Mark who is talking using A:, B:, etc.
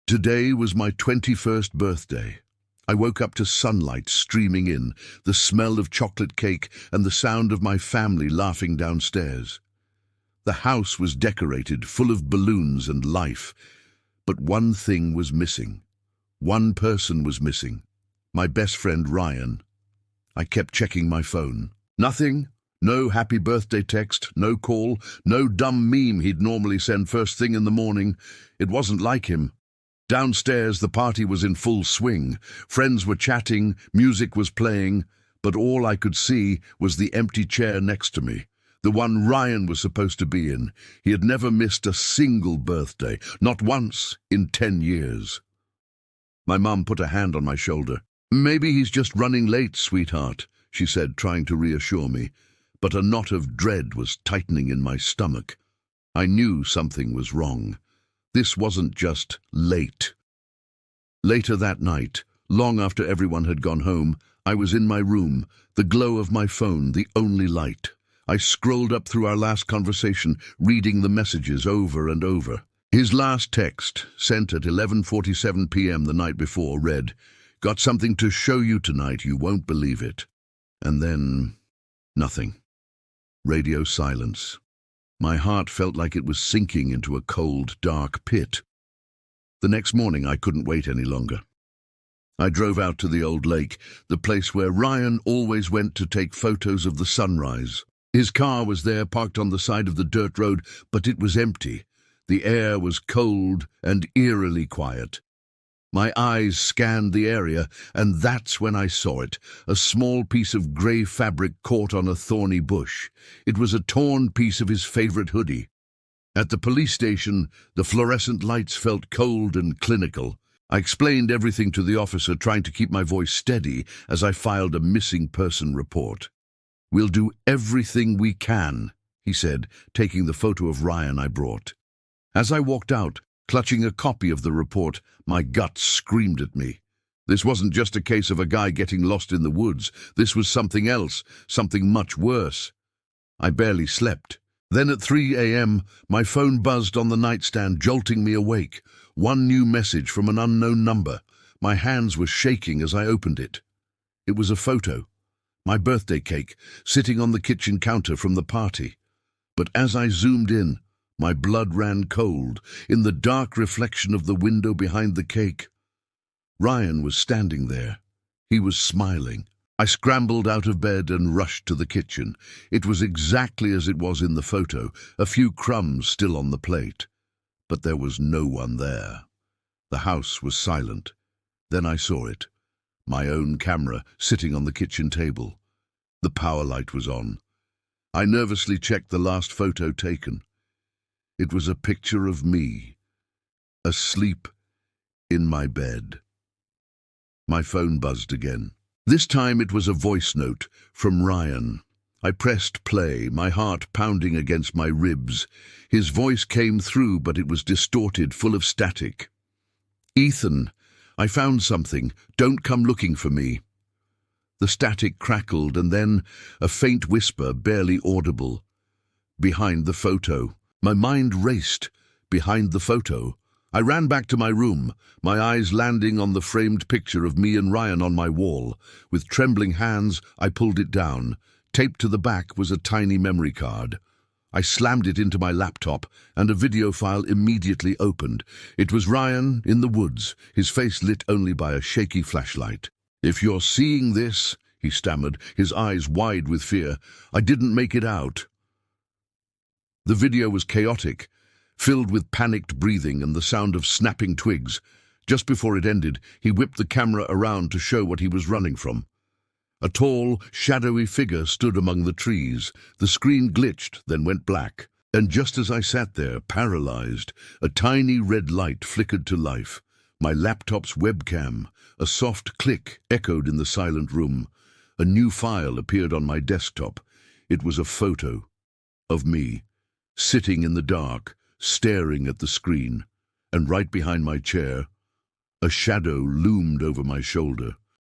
A: Today was my 21st birthday. I woke up to sunlight streaming in, the smell of chocolate cake, and the sound of my family laughing downstairs. The house was decorated, full of balloons and life, but one thing was missing. One person was missing. My best friend Ryan. I kept checking my phone. Nothing. No happy birthday text, no call, no dumb meme he'd normally send first thing in the morning. It wasn't like him. Downstairs, the party was in full swing. Friends were chatting, music was playing, but all I could see was the empty chair next to me, the one Ryan was supposed to be in. He had never missed a single birthday, not once in 10 years. My mum put a hand on my shoulder. "Maybe he's just running late, sweetheart," she said, trying to reassure me, but a knot of dread was tightening in my stomach. I knew something was wrong. This wasn't just late. Later that night, long after everyone had gone home, I was in my room, the glow of my phone, the only light. I scrolled up through our last conversation, reading the messages over and over. His last text, sent at 11:47 p.m. the night before, read, "Got something to show you tonight, you won't believe it." And then, nothing. Radio silence. My heart felt like it was sinking into a cold, dark pit. The next morning, I couldn't wait any longer. I drove out to the old lake, the place where Ryan always went to take photos of the sunrise. His car was there, parked on the side of the dirt road, but it was empty. The air was cold and eerily quiet. My eyes scanned the area, and that's when I saw it, a small piece of grey fabric caught on a thorny bush. It was a torn piece of his favourite hoodie. At the police station, the fluorescent lights felt cold and clinical. I explained everything to the officer, trying to keep my voice steady as I filed a missing person report. "We'll do everything we can," he said, taking the photo of Ryan I brought. As I walked out, clutching a copy of the report, my gut screamed at me. This wasn't just a case of a guy getting lost in the woods. This was something else, something much worse. I barely slept. Then at 3 a.m., my phone buzzed on the nightstand, jolting me awake. One new message from an unknown number. My hands were shaking as I opened it. It was a photo. My birthday cake, sitting on the kitchen counter from the party. But as I zoomed in, my blood ran cold. In the dark reflection of the window behind the cake, Ryan was standing there. He was smiling. I scrambled out of bed and rushed to the kitchen. It was exactly as it was in the photo, a few crumbs still on the plate. But there was no one there. The house was silent. Then I saw it. My own camera sitting on the kitchen table. The power light was on. I nervously checked the last photo taken. It was a picture of me, asleep in my bed. My phone buzzed again. This time it was a voice note from Ryan. I pressed play, my heart pounding against my ribs. His voice came through, but it was distorted, full of static. "Ethan, I found something. Don't come looking for me." The static crackled, and then a faint whisper, barely audible. "Behind the photo." My mind raced. Behind the photo. I ran back to my room, my eyes landing on the framed picture of me and Ryan on my wall. With trembling hands, I pulled it down. Taped to the back was a tiny memory card. I slammed it into my laptop, and a video file immediately opened. It was Ryan in the woods, his face lit only by a shaky flashlight. "If you're seeing this," he stammered, his eyes wide with fear, "I didn't make it out." The video was chaotic, filled with panicked breathing and the sound of snapping twigs. Just before it ended, he whipped the camera around to show what he was running from. A tall, shadowy figure stood among the trees. The screen glitched, then went black. And just as I sat there, paralyzed, a tiny red light flickered to life. My laptop's webcam. A soft click echoed in the silent room. A new file appeared on my desktop. It was a photo of me, sitting in the dark, staring at the screen, and right behind my chair, a shadow loomed over my shoulder.